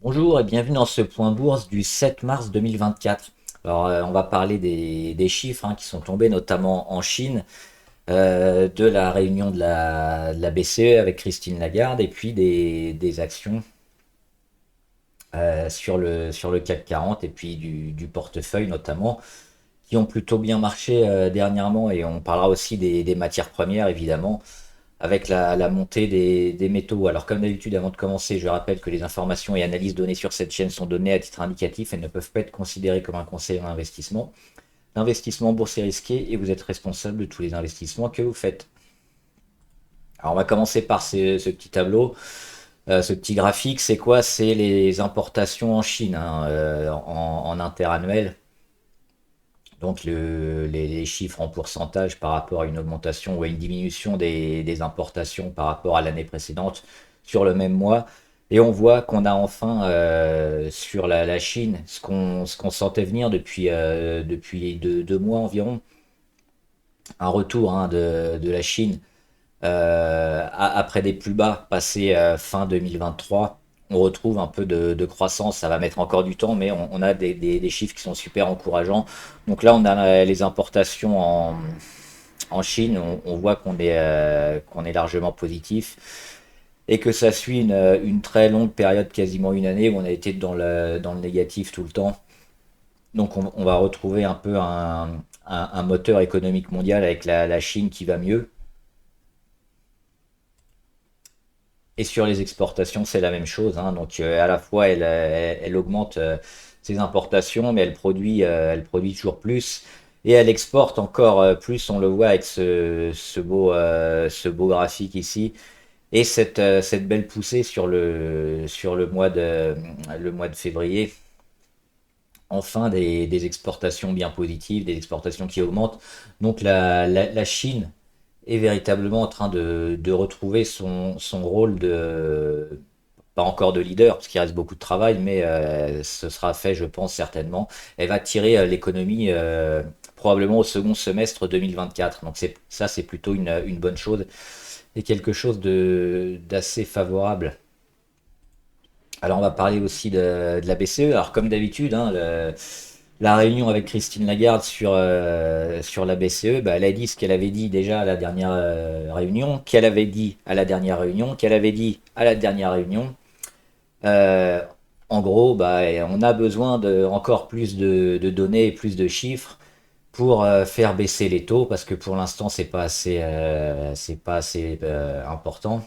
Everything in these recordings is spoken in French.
Bonjour et bienvenue dans ce point bourse du 7 mars 2024. Alors, on va parler des chiffres qui sont tombés notamment en Chine, de la réunion de la BCE avec Christine Lagarde et puis des actions sur le CAC 40 et puis du portefeuille notamment qui ont plutôt bien marché dernièrement, et on parlera aussi des matières premières évidemment avec la montée des métaux. Alors comme d'habitude, avant de commencer, je rappelle que les informations et analyses données sur cette chaîne sont données à titre indicatif et ne peuvent pas être considérées comme un conseil en investissement. L'investissement en bourse est risqué et vous êtes responsable de tous les investissements que vous faites. Alors on va commencer par ce petit tableau, ce petit graphique. C'est quoi? C'est les importations en Chine, en interannuel. Donc les chiffres en pourcentage par rapport à une augmentation ou à une diminution des importations par rapport à l'année précédente sur le même mois. Et on voit qu'on a enfin sur la Chine ce qu'on sentait venir depuis deux mois environ, un retour de la Chine après des plus bas passés fin 2023. On retrouve un peu de croissance. Ça va mettre encore du temps, mais on a des chiffres qui sont super encourageants. Donc là, on a les importations en Chine. On voit qu'on est largement positif et que ça suit une très longue période, quasiment une année, où on a été dans le négatif tout le temps. Donc on va retrouver un peu un moteur économique mondial avec la Chine qui va mieux. Et sur les exportations, c'est la même chose, hein. Donc à la fois, elle augmente ses importations, mais elle produit toujours plus. Et elle exporte encore plus, on le voit avec ce beau graphique ici. Et cette belle poussée sur le mois de février. Enfin, des exportations bien positives, des exportations qui augmentent. Donc la Chine est véritablement en train de retrouver son rôle pas encore de leader, parce qu'il reste beaucoup de travail, mais ce sera fait, je pense, certainement. Elle va tirer l'économie probablement au second semestre 2024. Donc ça, c'est plutôt une bonne chose et quelque chose d'assez favorable. Alors on va parler aussi de la BCE. Alors comme d'habitude, la réunion avec Christine Lagarde sur la BCE, bah, elle a dit ce qu'elle avait dit déjà à la dernière réunion, qu'elle avait dit à la dernière réunion, qu'elle avait dit à la dernière réunion. Euh, En gros, bah, on a besoin de encore plus de données et plus de chiffres pour faire baisser les taux, parce que pour l'instant c'est pas assez important.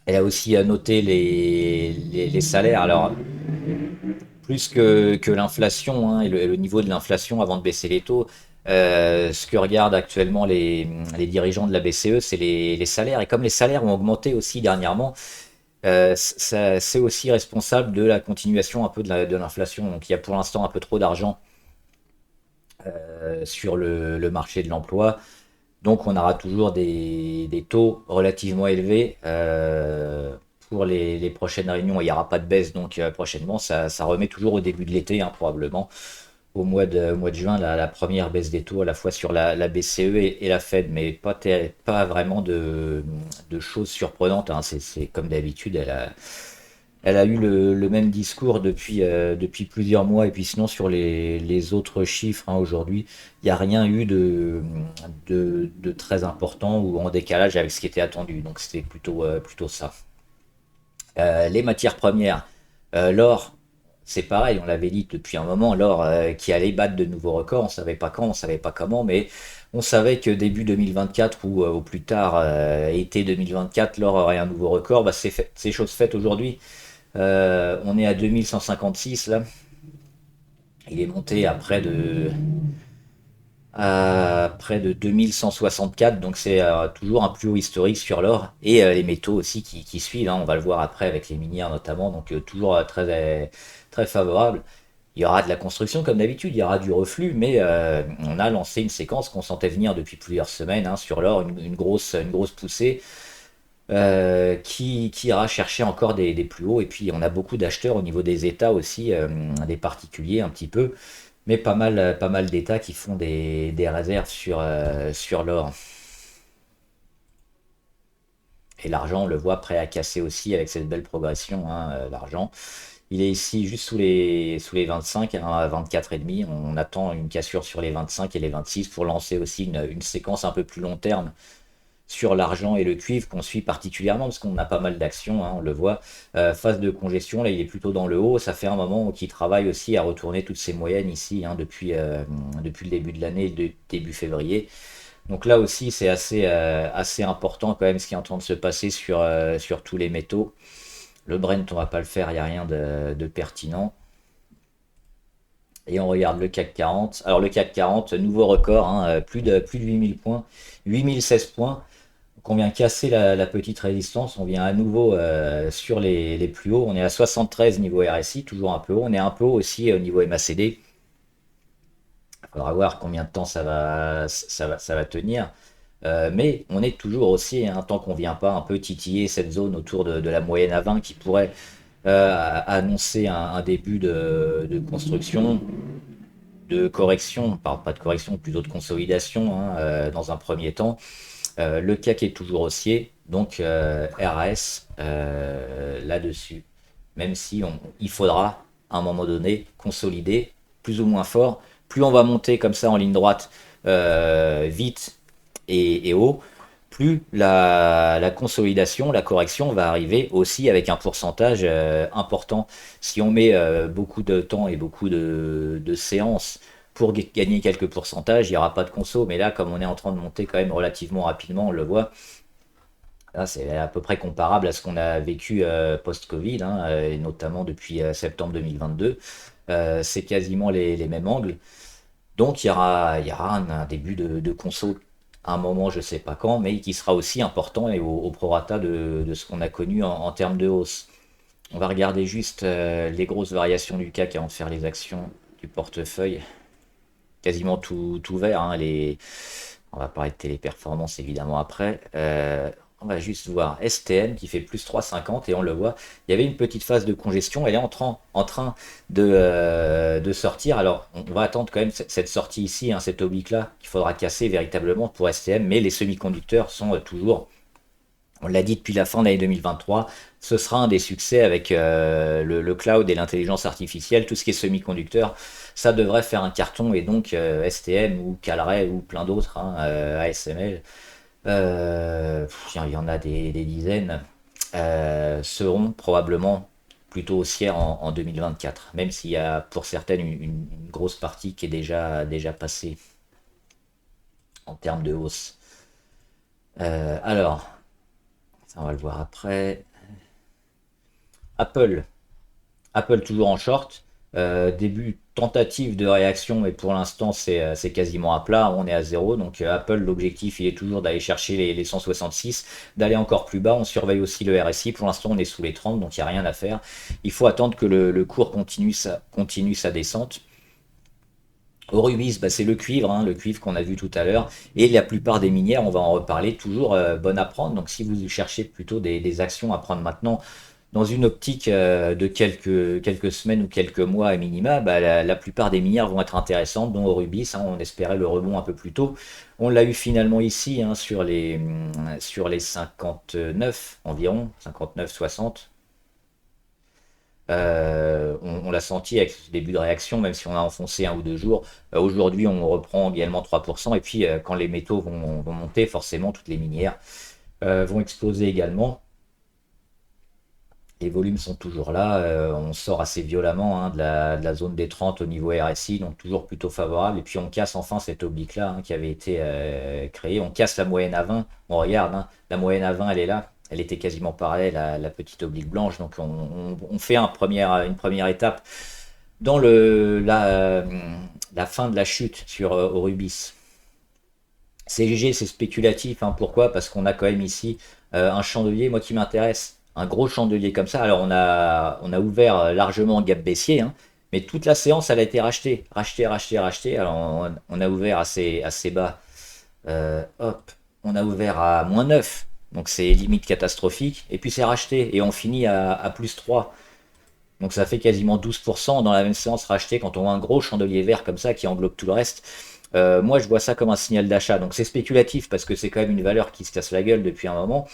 Elle a aussi noté les salaires. Alors plus que l'inflation, et le niveau de l'inflation avant de baisser les taux. Ce que regardent actuellement les dirigeants de la BCE, c'est les salaires. Et comme les salaires ont augmenté aussi dernièrement, c'est aussi responsable de la continuation un peu de l'inflation. Donc il y a pour l'instant un peu trop d'argent sur le marché de l'emploi. Donc on aura toujours des taux relativement élevés pour les prochaines réunions. Il n'y aura pas de baisse donc prochainement. Ça remet toujours au début de l'été, probablement au mois de juin, la première baisse des taux à la fois sur la BCE et la Fed, mais pas vraiment de choses surprenantes, hein. C'est comme d'habitude, elle a eu le même discours depuis plusieurs mois, et puis sinon sur les autres chiffres, aujourd'hui, il n'y a rien eu de très important ou en décalage avec ce qui était attendu. Donc c'était plutôt ça. Les matières premières, l'or, c'est pareil, on l'avait dit depuis un moment, l'or qui allait battre de nouveaux records, on savait pas quand, on savait pas comment, mais on savait que début 2024 ou au plus tard été 2024, l'or aurait un nouveau record. Bah, c'est chose faite aujourd'hui. On est à 2156 là. Il est monté à près de 2164, donc c'est toujours un plus haut historique sur l'or, et les métaux aussi qui suivent, hein. On va le voir après avec les minières notamment, donc toujours très, très favorable. Il y aura de la construction comme d'habitude, il y aura du reflux, mais on a lancé une séquence qu'on sentait venir depuis plusieurs semaines, sur l'or, une grosse poussée qui ira chercher encore des plus hauts. Et puis on a beaucoup d'acheteurs au niveau des États aussi, des particuliers un petit peu, mais pas mal d'États qui font des réserves sur l'or. Et l'argent, on le voit prêt à casser aussi avec cette belle progression, hein, l'argent. Il est ici juste sous les 25, hein, à 24,5. On attend une cassure sur les 25 et les 26 pour lancer aussi une séquence un peu plus long terme sur l'argent et le cuivre qu'on suit particulièrement parce qu'on a pas mal d'actions, hein, on le voit. Phase de congestion, là il est plutôt dans le haut. Ça fait un moment qu'il travaille aussi à retourner toutes ces moyennes ici, hein, depuis le début de l'année, début février. Donc là aussi, c'est assez important quand même ce qui est en train de se passer sur tous les métaux. Le Brent, on va pas le faire, il n'y a rien de pertinent. Et on regarde le CAC 40. Alors le CAC 40, nouveau record, hein, plus de 8000 points, 8016 points. Donc on vient casser la petite résistance, on vient à nouveau sur les plus hauts. On est à 73 niveau RSI, toujours un peu haut. On est un peu haut aussi au niveau MACD. Il faudra voir combien de temps ça va tenir. Mais on est toujours aussi, hein, tant qu'on ne vient pas un peu titiller cette zone autour de la moyenne à 20 qui pourrait annoncer un début de construction, de correction, pas de correction, plutôt de consolidation, hein, dans un premier temps. Le CAC est toujours haussier, donc RAS là-dessus. Même si il faudra à un moment donné consolider plus ou moins fort. Plus on va monter comme ça en ligne droite vite et haut, plus la consolidation, la correction va arriver aussi avec un pourcentage important. Si on met beaucoup de temps et beaucoup de séances pour gagner quelques pourcentages, il n'y aura pas de conso. Mais là, comme on est en train de monter quand même relativement rapidement, on le voit, là, c'est à peu près comparable à ce qu'on a vécu post-Covid, hein, et notamment depuis septembre 2022. C'est quasiment les mêmes angles. Donc il y aura un début de conso à un moment, je ne sais pas quand, mais qui sera aussi important et au prorata de ce qu'on a connu en termes de hausse. On va regarder juste les grosses variations du CAC avant de faire les actions du portefeuille. Quasiment tout vert, hein, on va parler de téléperformance évidemment après. On va juste voir STM qui fait plus 3,50 et on le voit. Il y avait une petite phase de congestion. Elle est en train de sortir. Alors, on va attendre quand même cette sortie ici, hein, cette oblique-là, qu'il faudra casser véritablement pour STM. Mais les semi-conducteurs sont toujours, on l'a dit depuis la fin de l'année 2023, ce sera un des succès avec le cloud et l'intelligence artificielle. Tout ce qui est semi-conducteur, ça devrait faire un carton. Et donc, STM ou Calray ou plein d'autres, hein, ASML. Il y en a des dizaines, seront probablement plutôt haussières en 2024, même s'il y a pour certaines une grosse partie qui est déjà passée en termes de hausse. Alors, ça on va le voir après. Apple, Apple toujours en short. Début tentative de réaction, mais pour l'instant c'est quasiment à plat, on est à zéro. Donc Apple, l'objectif il est toujours d'aller chercher les 166, d'aller encore plus bas. On surveille aussi le RSI, pour l'instant on est sous les 30, donc il n'y a rien à faire. Il faut attendre que le cours continue sa descente. Au Rubis, bah, c'est le cuivre qu'on a vu tout à l'heure, et la plupart des minières, on va en reparler, toujours bonnes à prendre. Donc si vous cherchez plutôt des actions à prendre maintenant, dans une optique de quelques semaines ou quelques mois à minima, bah, la plupart des minières vont être intéressantes, dont Rubis, hein, on espérait le rebond un peu plus tôt. On l'a eu finalement ici, hein, sur les 59 environ, 59-60. On l'a senti avec ce début de réaction, même si on a enfoncé 1 ou 2 jours. Aujourd'hui, on reprend également 3%. Et puis, quand les métaux vont monter, forcément, toutes les minières vont exploser également. Les volumes sont toujours là. On sort assez violemment, hein, de la zone des 30 au niveau RSI, donc toujours plutôt favorable. Et puis, on casse enfin cette oblique-là, hein, qui avait été créée. On casse la moyenne à 20. On regarde, hein, la moyenne à 20, elle est là. Elle était quasiment parallèle à la petite oblique blanche. Donc on fait une première étape dans la fin de la chute sur Orubis. C'est léger, c'est spéculatif, hein. Pourquoi? Parce qu'on a quand même ici un chandelier, moi qui m'intéresse, un gros chandelier comme ça. Alors on a ouvert largement gap baissier, hein, mais toute la séance elle a été rachetée. Rachetée. Alors on a ouvert assez bas. Hop, on a ouvert à -9. Donc c'est limite catastrophique. Et puis c'est racheté et on finit à +3. Donc ça fait quasiment 12% dans la même séance rachetée quand on voit un gros chandelier vert comme ça qui englobe tout le reste. Moi je vois ça comme un signal d'achat. Donc c'est spéculatif parce que c'est quand même une valeur qui se casse la gueule depuis un moment.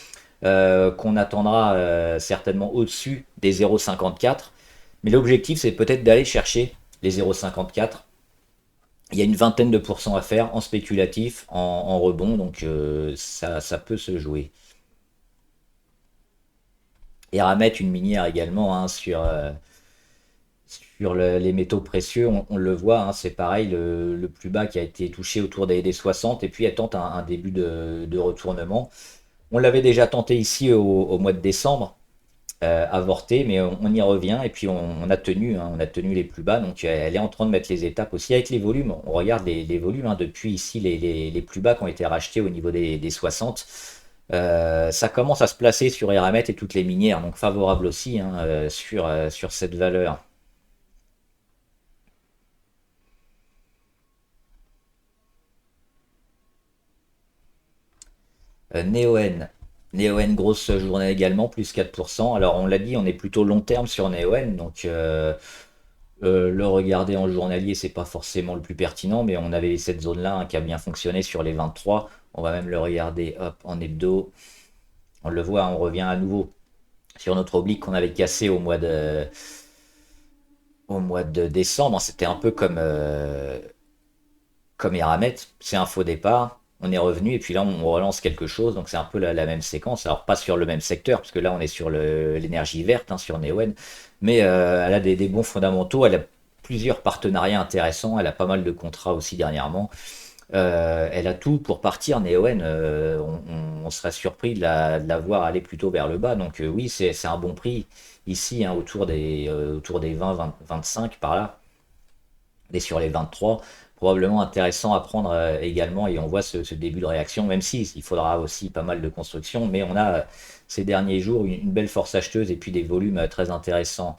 qu'on attendra certainement au-dessus des 0,54. Mais l'objectif, c'est peut-être d'aller chercher les 0,54. Il y a une vingtaine de pourcents à faire en spéculatif, en rebond, donc ça peut se jouer. Et Ramet, une minière également hein, sur les métaux précieux, on le voit, hein, c'est pareil, le plus bas qui a été touché autour des 60, et puis elle tente un début de retournement. On l'avait déjà tenté ici au mois de décembre, avorté, mais on y revient, et puis on a tenu, hein, on a tenu les plus bas, donc elle est en train de mettre les étapes aussi avec les volumes. On regarde les volumes, hein, depuis ici les plus bas qui ont été rachetés au niveau des 60. Ça commence à se placer sur Eramet et toutes les minières, donc favorable aussi hein, sur cette valeur. Neoen. Neoen, grosse journée également, plus 4%. Alors on l'a dit, on est plutôt long terme sur Neoen, donc le regarder en journalier, c'est pas forcément le plus pertinent, mais on avait cette zone-là hein, qui a bien fonctionné sur les 23. On va même le regarder hop, en hebdo. On le voit, on revient à nouveau sur notre oblique qu'on avait cassé au mois de décembre. C'était un peu comme Eramet, c'est un faux départ. On est revenu et puis là on relance quelque chose, donc c'est un peu la même séquence. Alors pas sur le même secteur, parce que là on est sur l'énergie verte, hein, sur Neoen, mais elle a des bons fondamentaux, elle a plusieurs partenariats intéressants, elle a pas mal de contrats aussi dernièrement. Elle a tout pour partir, Neoen. On serait surpris de la voir aller plutôt vers le bas. Donc oui, c'est un bon prix ici, hein, autour des 20, 20, 25 par là. On est sur les 23. Probablement intéressant à prendre également. Et on voit ce début de réaction, même si il faudra aussi pas mal de construction. Mais on a ces derniers jours une belle force acheteuse et puis des volumes très intéressants.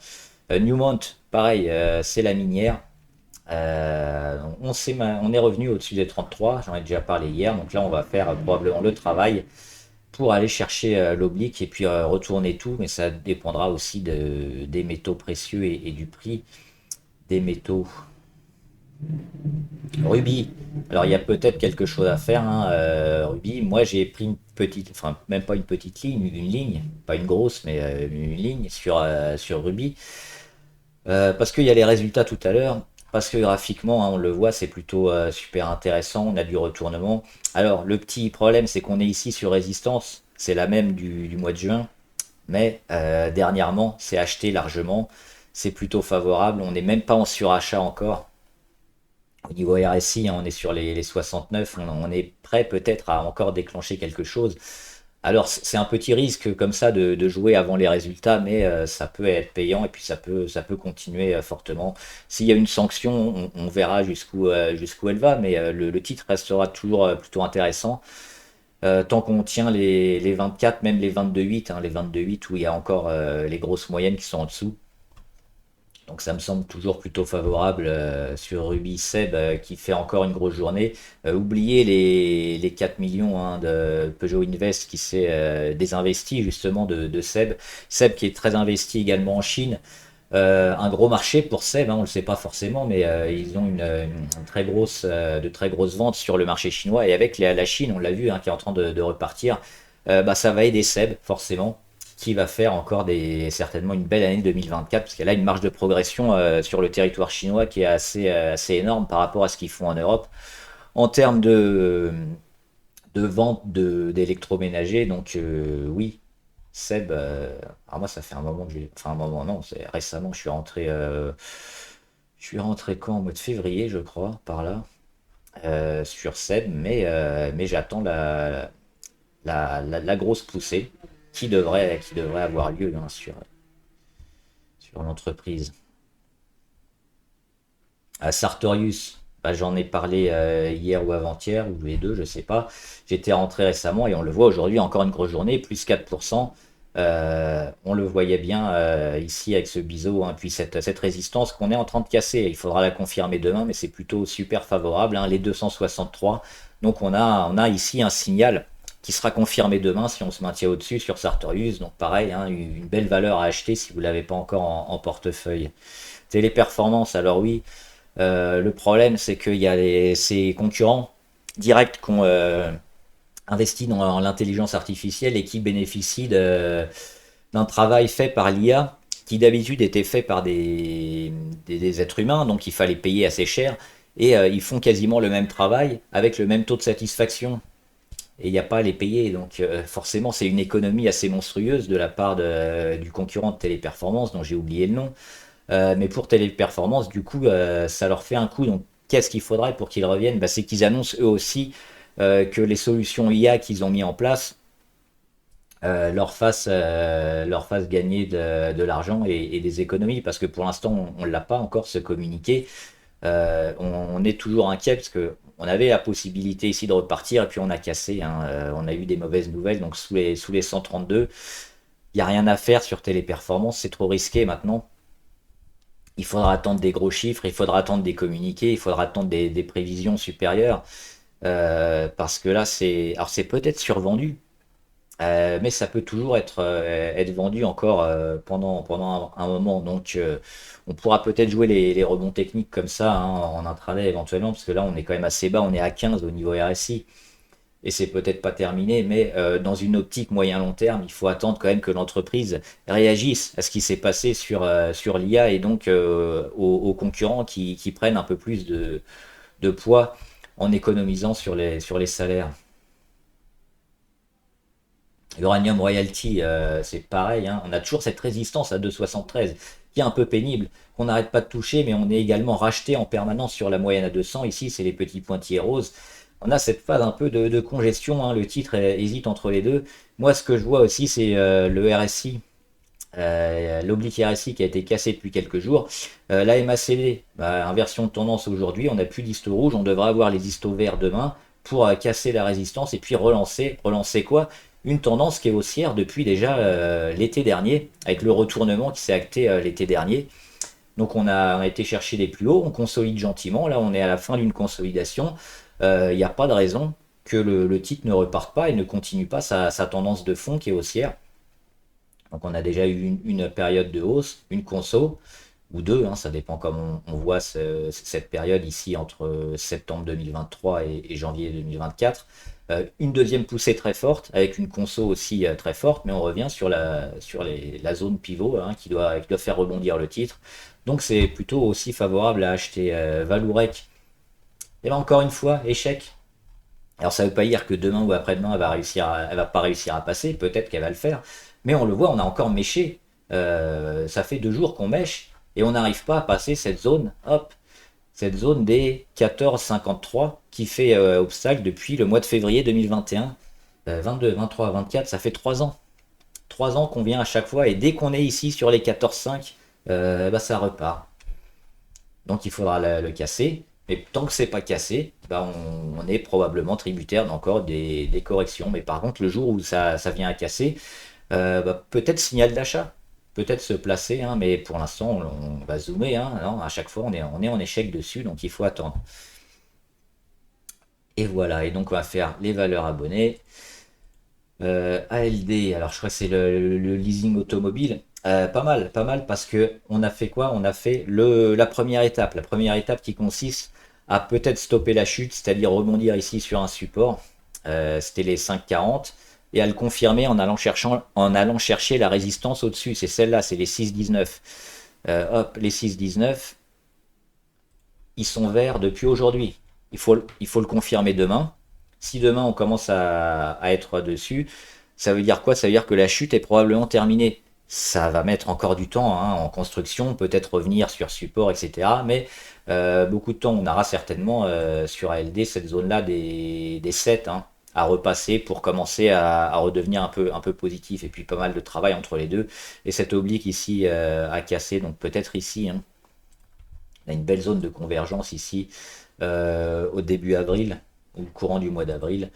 Newmont, pareil, c'est la minière. On est revenu au-dessus des 33, j'en ai déjà parlé hier, donc là on va faire probablement le travail pour aller chercher l'oblique et puis retourner tout, mais ça dépendra aussi des métaux précieux et du prix des métaux. Ruby, alors il y a peut-être quelque chose à faire, hein, Ruby. Moi j'ai pris une petite, enfin même pas une petite ligne, une ligne, pas une grosse, mais une ligne sur Ruby. Parce qu'il y a les résultats tout à l'heure, parce que graphiquement, hein, on le voit, c'est plutôt super intéressant, on a du retournement. Alors, le petit problème, c'est qu'on est ici sur résistance, c'est la même du mois de juin, mais dernièrement, c'est acheté largement, c'est plutôt favorable, on n'est même pas en surachat encore. Au niveau RSI, hein, on est sur les 69, on est prêt peut-être à encore déclencher quelque chose. Alors c'est un petit risque comme ça de jouer avant les résultats, mais ça peut être payant et puis ça peut continuer fortement. S'il y a une sanction, on verra jusqu'où elle va, mais le titre restera toujours plutôt intéressant. Tant qu'on tient les 24, même les 22,8, hein, les 22,8 où il y a encore les grosses moyennes qui sont en dessous. Donc ça me semble toujours plutôt favorable sur Ruby Seb qui fait encore une grosse journée. Oubliez les 4 millions hein, de Peugeot Invest qui s'est désinvesti justement de Seb. Seb qui est très investi également en Chine. Un gros marché pour Seb, hein, on ne le sait pas forcément, mais ils ont de très grosses ventes sur le marché chinois. Et avec la Chine, on l'a vu, hein, qui est en train de repartir, bah, ça va aider Seb forcément qui va faire encore certainement une belle année 2024, parce qu'elle a une marge de progression sur le territoire chinois qui est assez énorme par rapport à ce qu'ils font en Europe en termes de vente d'électroménagers. Donc oui, Seb, alors moi ça fait un moment que j'ai, enfin un moment non, c'est récemment, je suis rentré quand, au mois de février je crois, par là, sur Seb, mais j'attends la grosse poussée qui devrait avoir lieu hein, sur l'entreprise. À Sartorius, bah, j'en ai parlé hier ou avant-hier, ou les deux, je sais pas. J'étais rentré récemment et on le voit aujourd'hui, encore une grosse journée, plus 4%. On le voyait bien ici avec ce biseau, hein, puis cette résistance qu'on est en train de casser. Il faudra la confirmer demain, mais c'est plutôt super favorable, hein, les 263. Donc on a ici un signal qui sera confirmé demain si on se maintient au-dessus sur Sartorius. Donc pareil, hein, une belle valeur à acheter si vous ne l'avez pas encore en portefeuille. Téléperformance, alors oui, le problème c'est qu'il y a ces concurrents directs investi dans l'intelligence artificielle et qui bénéficie d'un travail fait par l'IA qui d'habitude était fait par des êtres humains, donc il fallait payer assez cher, et ils font quasiment le même travail avec le même taux de satisfaction. Et il n'y a pas à les payer, donc forcément c'est une économie assez monstrueuse de la part du concurrent de Téléperformance, dont j'ai oublié le nom. Mais pour Téléperformance, du coup, ça leur fait un coup. Donc, qu'est-ce qu'il faudrait pour qu'ils reviennent? Bah, c'est qu'ils annoncent eux aussi que les solutions IA qu'ils ont mis en place leur fassent gagner de l'argent et des économies. Parce que pour l'instant, on ne l'a pas encore ce communiqué. On est toujours inquiet parce que on avait la possibilité ici de repartir et puis on a cassé, hein. On a eu des mauvaises nouvelles. Donc, sous les 132, il n'y a rien à faire sur Téléperformance. C'est trop risqué maintenant. Il faudra attendre des gros chiffres, il faudra attendre des communiqués, il faudra attendre des prévisions supérieures. Parce que là, alors c'est peut-être survendu, mais ça peut toujours être vendu encore pendant un moment. Donc, on pourra peut-être jouer les rebonds techniques comme ça, hein, en intraday éventuellement, parce que là, on est quand même assez bas, on est à 15 au niveau RSI. Et c'est peut-être pas terminé, mais dans une optique moyen-long terme, il faut attendre quand même que l'entreprise réagisse à ce qui s'est passé sur l'IA et donc aux concurrents qui prennent un peu plus de poids en économisant sur les salaires. Uranium Royalty, c'est pareil, hein. On a toujours cette résistance à 2,73 qui est un peu pénible, qu'on n'arrête pas de toucher, mais on est également racheté en permanence sur la moyenne à 200. Ici, c'est les petits pointillés roses. On a cette phase un peu de congestion, hein. Le titre hésite entre les deux. Moi, ce que je vois aussi, c'est le RSI, l'oblique RSI qui a été cassé depuis quelques jours. La MACD, bah, inversion de tendance aujourd'hui, on n'a plus d'histo rouge, on devrait avoir les histo verts demain pour casser la résistance et puis relancer. Relancer quoi? Une tendance qui est haussière depuis déjà l'été dernier, avec le retournement qui s'est acté l'été dernier. Donc on a été chercher les plus hauts, on consolide gentiment, là on est à la fin d'une consolidation. Il n'y a pas de raison que le titre ne reparte pas et ne continue pas sa tendance de fond qui est haussière. Donc on a déjà eu une période de hausse, une conso, ou deux, hein, ça dépend comme on voit cette période ici entre septembre 2023 et janvier 2024. Une deuxième poussée très forte, avec une conso aussi très forte, mais on revient sur la zone pivot, hein, qui doit faire rebondir le titre. Donc c'est plutôt aussi favorable à acheter Valourec. Et là encore une fois, échec. Alors ça ne veut pas dire que demain ou après-demain elle va pas réussir à passer, peut-être qu'elle va le faire, mais on le voit, on a encore méché. Ça fait 2 jours qu'on mèche et on n'arrive pas à passer cette zone, hop, cette zone des 14,53 qui fait obstacle depuis le mois de février 2021. 22, 23, 24, ça fait 3 ans. 3 ans qu'on vient à chaque fois et dès qu'on est ici sur les 14,5, bah ça repart. Donc il faudra le casser. Mais tant que c'est pas cassé, bah on est probablement tributaire d'encore des corrections. Mais par contre, le jour où ça vient à casser, bah, peut-être signal d'achat, peut-être se placer, hein, mais pour l'instant, on va zoomer, hein, non, à chaque fois, on est en échec dessus, donc il faut attendre. Et voilà, et donc on va faire les valeurs abonnées. ALD, alors je crois que c'est le leasing automobile. Pas mal parce que on a fait quoi? On a fait la première étape. La première étape qui consiste à peut-être stopper la chute, c'est-à-dire rebondir ici sur un support. C'était les 5,40 et à le confirmer en allant chercher la résistance au-dessus. C'est celle-là, c'est les 6,19. Hop, les 6,19, ils sont verts depuis aujourd'hui. Il faut le confirmer demain. Si demain on commence à être dessus, ça veut dire quoi? Ça veut dire que la chute est probablement terminée. Ça va mettre encore du temps, hein, en construction, peut-être revenir sur support, etc. Mais beaucoup de temps, on aura certainement sur ALD cette zone-là des 7, hein, à repasser pour commencer à redevenir un peu positif. Et puis pas mal de travail entre les deux. Et cette oblique ici à casser, donc peut-être ici, hein. On a une belle zone de convergence ici au début avril, ou courant du mois d'avril,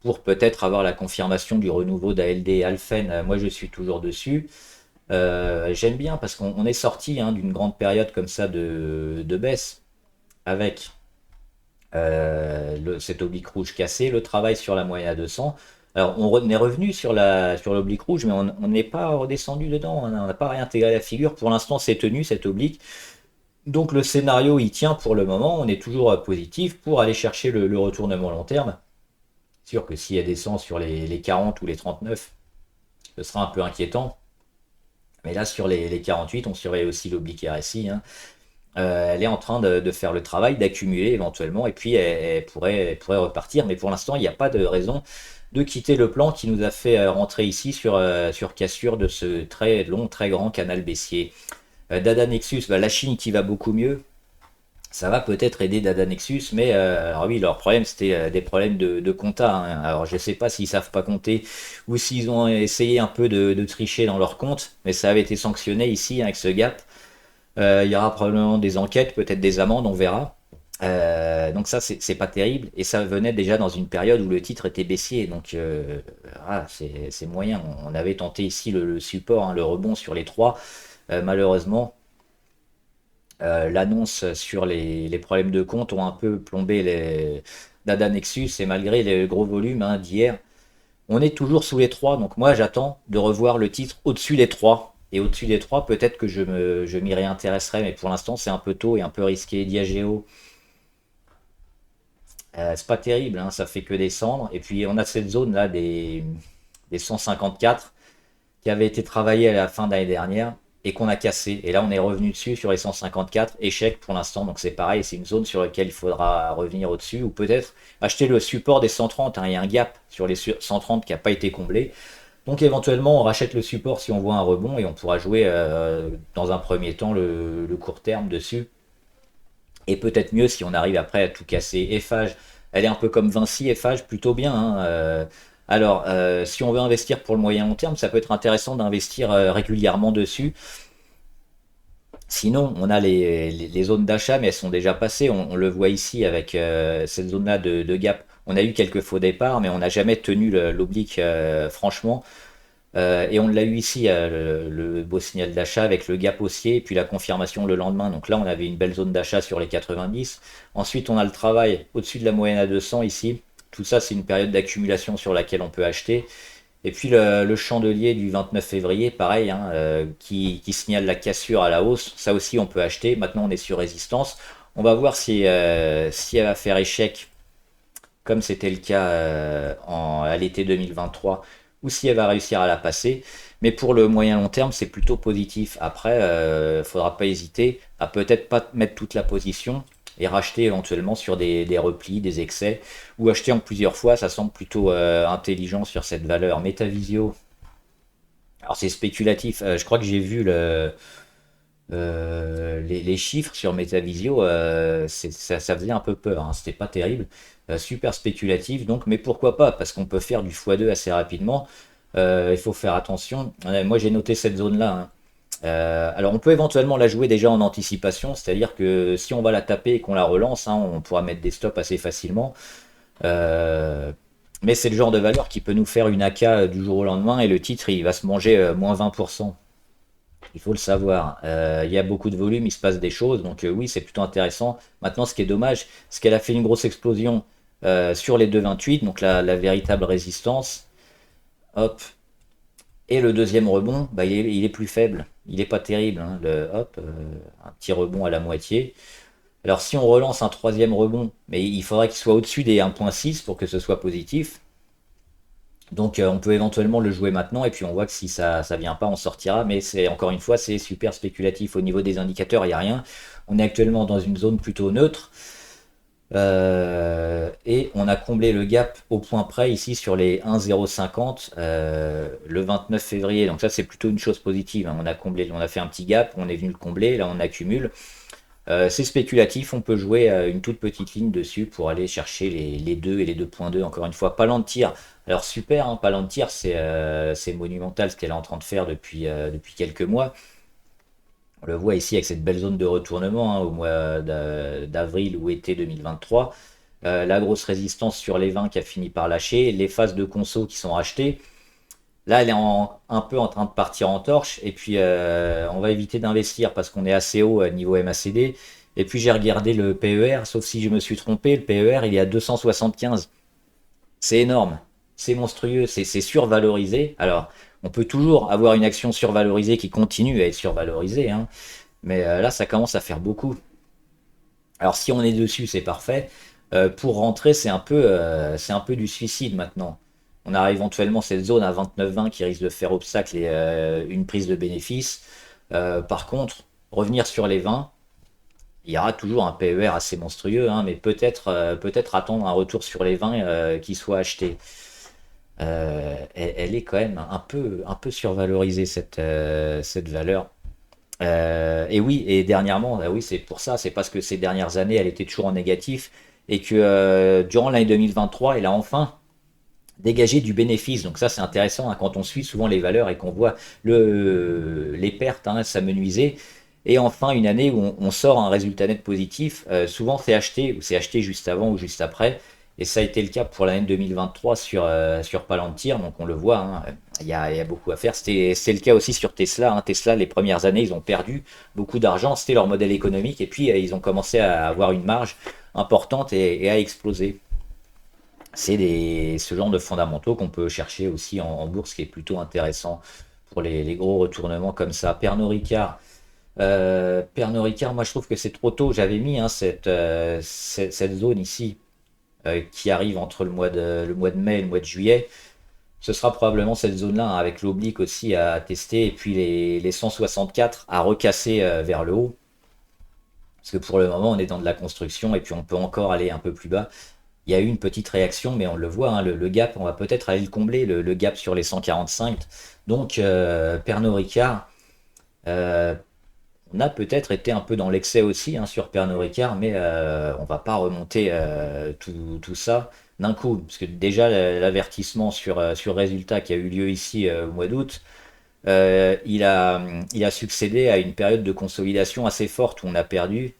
pour peut-être avoir la confirmation du renouveau d'ALD Alphen. Moi, je suis toujours dessus. J'aime bien parce qu'on est sorti, hein, d'une grande période comme ça de baisse avec cet oblique rouge cassé, le travail sur la moyenne à 200. Alors, on est revenu sur l'oblique rouge, mais on n'est pas redescendu dedans, on n'a pas réintégré la figure. Pour l'instant, c'est tenu, cette oblique. Donc le scénario il tient pour le moment, on est toujours positif pour aller chercher le retournement long terme sûr que si elle descend sur les 40 ou les 39, ce sera un peu inquiétant. Mais là, sur les 48, on surveille aussi l'oblique RSI, hein. Elle est en train de faire le travail, d'accumuler éventuellement, et puis elle pourrait repartir. Mais pour l'instant, il n'y a pas de raison de quitter le plan qui nous a fait rentrer ici sur cassure de ce très long, très grand canal baissier. Dada Nexus, bah, la Chine qui va beaucoup mieux. Ça va peut-être aider Dada Nexus, mais alors oui, leur problème c'était des problèmes de compta, hein. Alors je sais pas s'ils savent pas compter ou s'ils ont essayé un peu de tricher dans leur compte, mais ça avait été sanctionné ici avec ce gap. Il y aura probablement des enquêtes, peut-être des amendes, on verra. Donc ça, c'est pas terrible. Et ça venait déjà dans une période où le titre était baissier. Donc voilà, c'est moyen. On avait tenté ici le support, hein, le rebond sur les trois. Malheureusement, l'annonce sur les problèmes de compte ont un peu plombé les Dada Nexus. Et malgré les gros volumes, hein, d'hier, on est toujours sous les 3, donc moi j'attends de revoir le titre au-dessus des 3. Et au-dessus des 3, peut-être que je m'y réintéresserai, mais pour l'instant c'est un peu tôt et un peu risqué. Diageo, c'est pas terrible, hein, ça fait que descendre. Et puis on a cette zone là des 154 qui avait été travaillée à la fin d'année dernière et qu'on a cassé. Et là on est revenu dessus sur les 154, échec pour l'instant, donc c'est pareil, c'est une zone sur laquelle il faudra revenir au-dessus, ou peut-être acheter le support des 130, hein. Il y a un gap sur les 130 qui n'a pas été comblé. Donc éventuellement, on rachète le support si on voit un rebond et on pourra jouer dans un premier temps le court terme dessus. Et peut-être mieux si on arrive après à tout casser. Eiffage, elle est un peu comme Vinci, Eiffage, plutôt bien, hein. Alors, si on veut investir pour le moyen long terme, ça peut être intéressant d'investir régulièrement dessus. Sinon, on a les zones d'achat, mais elles sont déjà passées. On le voit ici avec cette zone-là de gap. On a eu quelques faux départs, mais on n'a jamais tenu l'oblique, franchement. Et on l'a eu ici, le beau signal d'achat avec le gap haussier, et puis la confirmation le lendemain. Donc là, on avait une belle zone d'achat sur les 90. Ensuite, on a le travail au-dessus de la moyenne à 200 ici. Tout ça, c'est une période d'accumulation sur laquelle on peut acheter. Et puis le chandelier du 29 février, pareil, hein, qui signale la cassure à la hausse. Ça aussi, on peut acheter. Maintenant, on est sur résistance. On va voir si elle va faire échec, comme c'était le cas à l'été 2023, ou si elle va réussir à la passer. Mais pour le moyen long terme, c'est plutôt positif. Après, faudra pas hésiter à peut-être pas mettre toute la position et racheter éventuellement sur des replis, des excès, ou acheter en plusieurs fois. Ça semble plutôt intelligent sur cette valeur. Metavisio, alors c'est spéculatif. Je crois que j'ai vu les chiffres sur Metavisio, ça faisait un peu peur, hein. C'était pas terrible. Super spéculatif, donc, mais pourquoi pas? Parce qu'on peut faire du x2 assez rapidement. Il faut faire attention. Moi, j'ai noté cette zone-là, hein. Alors, on peut éventuellement la jouer déjà en anticipation, c'est-à-dire que si on va la taper et qu'on la relance, hein, on pourra mettre des stops assez facilement. Euh, mais c'est le genre de valeur qui peut nous faire une AK du jour au lendemain et le titre, il va se manger moins 20%. Il faut le savoir. Il y a beaucoup de volume, il se passe des choses, donc oui, c'est plutôt intéressant. Maintenant, ce qui est dommage, c'est qu'elle a fait une grosse explosion sur les 2,28, donc la véritable résistance. Hop. Et le deuxième rebond, bah, il est plus faible. Il n'est pas terrible, hein. Hop, un petit rebond à la moitié. Alors si on relance un troisième rebond, mais il faudrait qu'il soit au-dessus des 1,6 pour que ce soit positif. Donc on peut éventuellement le jouer maintenant et puis on voit que si ça vient pas, on sortira. Mais c'est encore une fois, c'est super spéculatif. Au niveau des indicateurs, il n'y a rien. On est actuellement dans une zone plutôt neutre. Et on a comblé le gap au point près ici sur les 1,050 le 29 février. Donc ça c'est plutôt une chose positive, hein. On a comblé, on a fait un petit gap, on est venu le combler, là on accumule. C'est spéculatif, on peut jouer une toute petite ligne dessus pour aller chercher les 2 et les 2,2. Encore une fois, Palantir. Alors super, hein, Palantir, c'est monumental ce qu'elle est en train de faire depuis quelques mois. On le voit ici avec cette belle zone de retournement, hein, au mois d'avril ou été 2023. La grosse résistance sur les 20 qui a fini par lâcher. Les phases de conso qui sont rachetées. Là, elle est un peu en train de partir en torche. Et puis, on va éviter d'investir parce qu'on est assez haut niveau MACD. Et puis, j'ai regardé le PER, sauf si je me suis trompé. Le PER, il est à 275. C'est énorme. C'est monstrueux. C'est survalorisé. Alors, on peut toujours avoir une action survalorisée qui continue à être survalorisée, hein. Mais là, ça commence à faire beaucoup. Alors, si on est dessus, c'est parfait. Pour rentrer, c'est un peu du suicide maintenant. On arrive éventuellement à cette zone à 29-20 qui risque de faire obstacle et une prise de bénéfice. Par contre, revenir sur les 20, il y aura toujours un PER assez monstrueux, hein, mais peut-être attendre un retour sur les 20 qui soit acheté. Elle est quand même un peu survalorisée cette valeur. Et oui, et dernièrement, oui, c'est pour ça, c'est parce que ces dernières années, elle était toujours en négatif et que durant l'année 2023, elle a enfin dégagé du bénéfice. Donc ça, c'est intéressant hein, quand on suit souvent les valeurs et qu'on voit les pertes hein, s'amenuiser. Et enfin, une année où on sort un résultat net positif, souvent c'est acheté ou c'est acheté juste avant ou juste après. Et ça a été le cas pour l'année 2023 sur Palantir, donc on le voit, hein, il y a beaucoup à faire. C'est le cas aussi sur Tesla. Hein. Tesla, les premières années, ils ont perdu beaucoup d'argent, c'était leur modèle économique, et puis ils ont commencé à avoir une marge importante et à exploser. Ce genre de fondamentaux qu'on peut chercher aussi en bourse qui est plutôt intéressant pour les gros retournements comme ça. Pernod Ricard, moi je trouve que c'est trop tôt. J'avais mis hein, cette zone ici qui arrive entre le mois de mai et le mois de juillet. Ce sera probablement cette zone-là hein, avec l'oblique aussi à tester et puis les 164 à recasser vers le haut. Parce que pour le moment on est dans de la construction et puis on peut encore aller un peu plus bas. Il y a eu une petite réaction, mais on le voit, hein, le gap, on va peut-être aller le combler, le gap sur les 145. Donc, Pernod Ricard, euh, on a peut-être été un peu dans l'excès aussi hein, sur Pernod Ricard, mais on va pas remonter tout ça d'un coup. Parce que déjà, l'avertissement sur résultat qui a eu lieu ici au mois d'août, il a succédé à une période de consolidation assez forte où on a perdu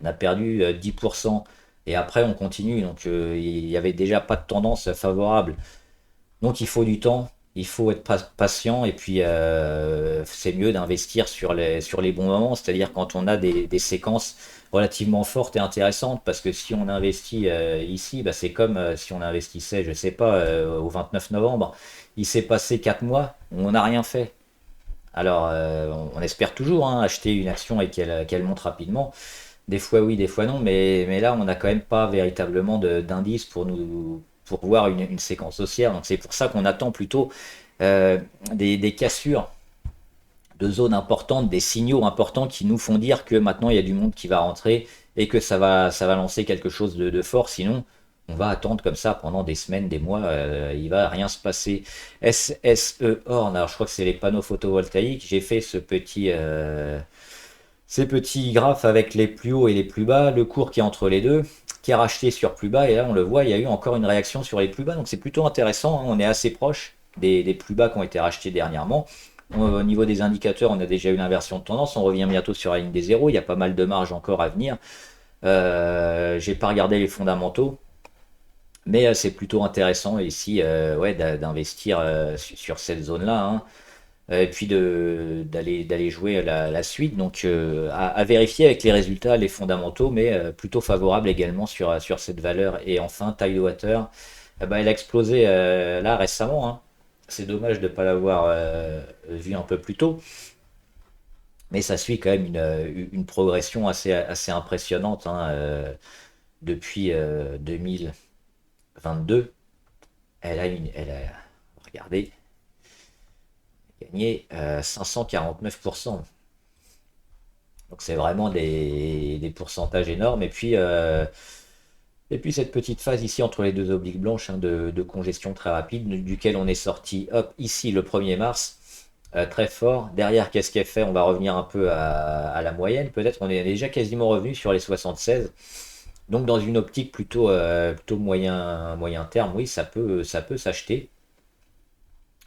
10%. Et après, on continue. Donc, il n'y avait déjà pas de tendance favorable. Donc, il faut du temps. Il faut être patient. Et puis, c'est mieux d'investir sur les bons moments. C'est-à-dire quand on a des séquences relativement fortes et intéressantes. Parce que si on investit ici, bah, c'est comme si on investissait, je sais pas, au 29 novembre. Il s'est passé 4 mois. On n'a rien fait. Alors, on espère toujours hein, acheter une action et qu'elle monte rapidement. Des fois oui, des fois non, mais là on n'a quand même pas véritablement d'indice pour voir une séquence haussière. Donc c'est pour ça qu'on attend plutôt des cassures de zones importantes, des signaux importants qui nous font dire que maintenant il y a du monde qui va rentrer et que ça va lancer quelque chose de fort. Sinon, on va attendre comme ça pendant des semaines, des mois, il va rien se passer. SSE Horn, alors je crois que c'est les panneaux photovoltaïques. J'ai fait ces petits graphes avec les plus hauts et les plus bas, le cours qui est entre les deux, qui est racheté sur plus bas, et là on le voit, il y a eu encore une réaction sur les plus bas, donc c'est plutôt intéressant, hein. On est assez proche des plus bas qui ont été rachetés dernièrement. Au niveau des indicateurs, on a déjà eu l'inversion de tendance, on revient bientôt sur la ligne des zéros, il y a pas mal de marge encore à venir. J'ai pas regardé les fondamentaux, mais c'est plutôt intéressant ici ouais, d'investir sur cette zone-là. Hein. Et puis d'aller jouer la suite. Donc à vérifier avec les résultats, les fondamentaux, mais plutôt favorable également sur cette valeur. Et enfin, Tidewater, bah, elle a explosé là récemment. Hein. C'est dommage de ne pas l'avoir vu un peu plus tôt. Mais ça suit quand même une progression assez impressionnante hein, depuis 2022. Regardez, gagné 549%. Donc c'est vraiment des pourcentages énormes. Et puis cette petite phase ici entre les deux obliques blanches hein, de congestion très rapide, duquel on est sorti, hop, ici le 1er mars, très fort. Derrière, qu'est-ce qu'elle fait? On va revenir un peu à la moyenne. Peut-être on est déjà quasiment revenu sur les 76. Donc dans une optique plutôt moyen terme, oui, ça peut s'acheter.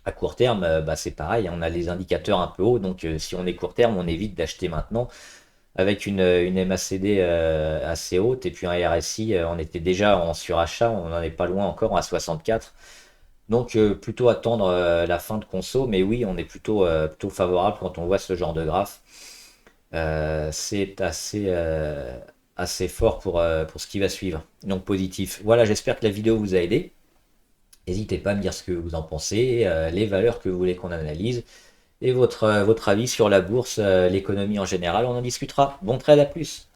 À court terme, bah, c'est pareil, hein, on a les indicateurs un peu hauts, donc si on est court terme, on évite d'acheter maintenant avec une MACD assez haute et puis un RSI, on était déjà en surachat, on n'en est pas loin encore à 64. Donc plutôt attendre la fin de conso, mais oui, on est plutôt favorable quand on voit ce genre de graphe. C'est assez fort pour ce qui va suivre, donc positif. Voilà, j'espère que la vidéo vous a aidé. N'hésitez pas à me dire ce que vous en pensez, les valeurs que vous voulez qu'on analyse et votre avis sur la bourse, l'économie en général. On en discutera. Bon trade, à plus!